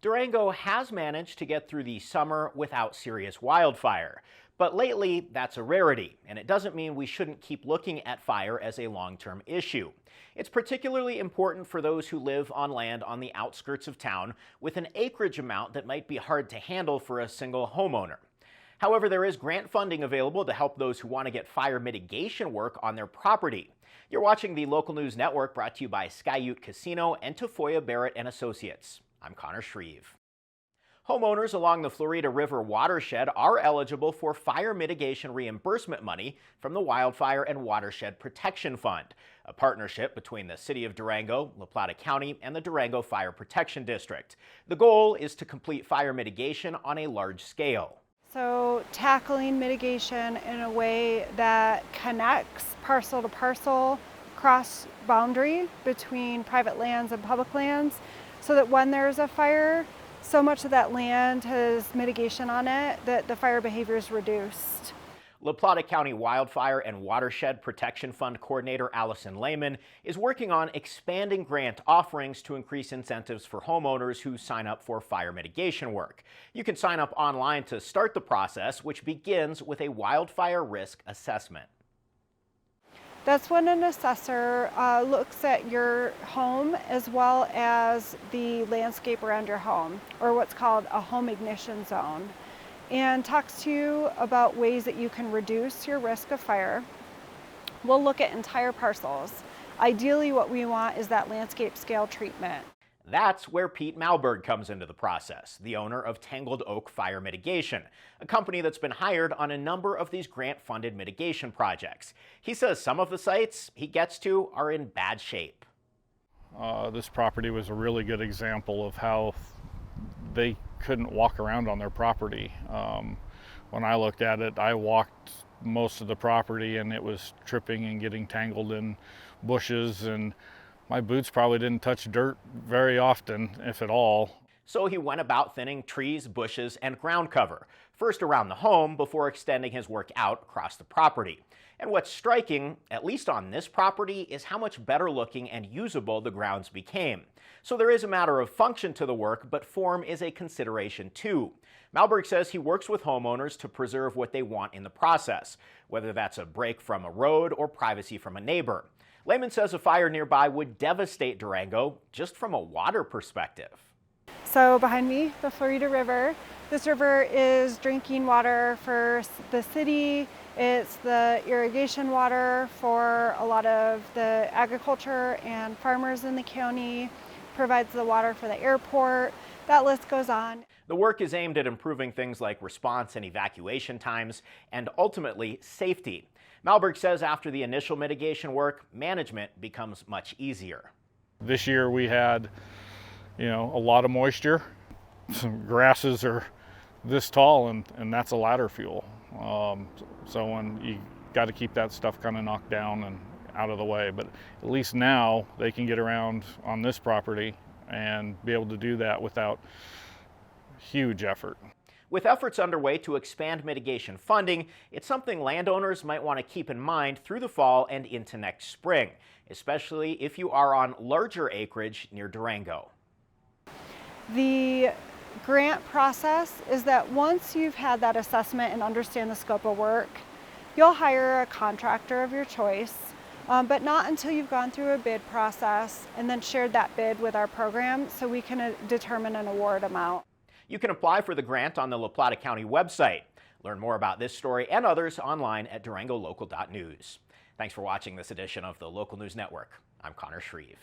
Durango has managed to get through the summer without serious wildfire. But lately, that's a rarity, and it doesn't mean we shouldn't keep looking at fire as a long-term issue. It's particularly important for those who live on land on the outskirts of town with an acreage amount that might be hard to handle for a single homeowner. However, there is grant funding available to help those who want to get fire mitigation work on their property. You're watching the Local News Network, brought to you by Sky Ute Casino and Tafoya Barrett and Associates. I'm Connor Shreve. Homeowners along the Florida River watershed are eligible for fire mitigation reimbursement money from the Wildfire and Watershed Protection Fund, a partnership between the City of Durango, Plata County, and the Durango Fire Protection District. The goal is to complete fire mitigation on a large scale. So tackling mitigation in a way that connects parcel to parcel, cross boundary between private lands and public lands, so that when there's a fire, so much of that land has mitigation on it that the fire behavior is reduced. La Plata County Wildfire and Watershed Protection Fund Coordinator Allison Lehman is working on expanding grant offerings to increase incentives for homeowners who sign up for fire mitigation work. You can sign up online to start the process, which begins with a wildfire risk assessment. That's when an assessor looks at your home as well as the landscape around your home, or what's called a home ignition zone, and talks to you about ways that you can reduce your risk of fire. We'll look at entire parcels. Ideally, what we want is that landscape scale treatment. That's where Pete Malberg comes into the process, the owner of Tangled Oak Fire Mitigation, a company that's been hired on a number of these grant-funded mitigation projects. He says some of the sites he gets to are in bad shape. This property was a really good example of how they couldn't walk around on their property. When I looked at it, I walked most of the property and it was tripping and getting tangled in bushes, and my boots probably didn't touch dirt very often, if at all. So he went about thinning trees, bushes, and ground cover, first around the home before extending his work out across the property. And what's striking, at least on this property, is how much better looking and usable the grounds became. So there is a matter of function to the work, but form is a consideration too. Malberg says he works with homeowners to preserve what they want in the process, whether that's a break from a road or privacy from a neighbor. Lehman says a fire nearby would devastate Durango just from a water perspective. So behind me, the Florida River. This river is drinking water for the city. It's the irrigation water for a lot of the agriculture and farmers in the county. Provides the water for the airport. That list goes on. The work is aimed at improving things like response and evacuation times and ultimately safety. Malberg says after the initial mitigation work, management becomes much easier. This year we had, a lot of moisture. Some grasses are this tall, and that's a ladder fuel. So when you got to keep that stuff kind of knocked down and out of the way. But at least now they can get around on this property and be able to do that without huge effort. With efforts underway to expand mitigation funding, it's something landowners might want to keep in mind through the fall and into next spring, especially if you are on larger acreage near Durango. The grant process is that once you've had that assessment and understand the scope of work, you'll hire a contractor of your choice, but not until you've gone through a bid process and then shared that bid with our program so we can determine an award amount. You can apply for the grant on the La Plata County website. Learn more about this story and others online at durangolocal.news. Thanks for watching this edition of the Local News Network. I'm Connor Shreve.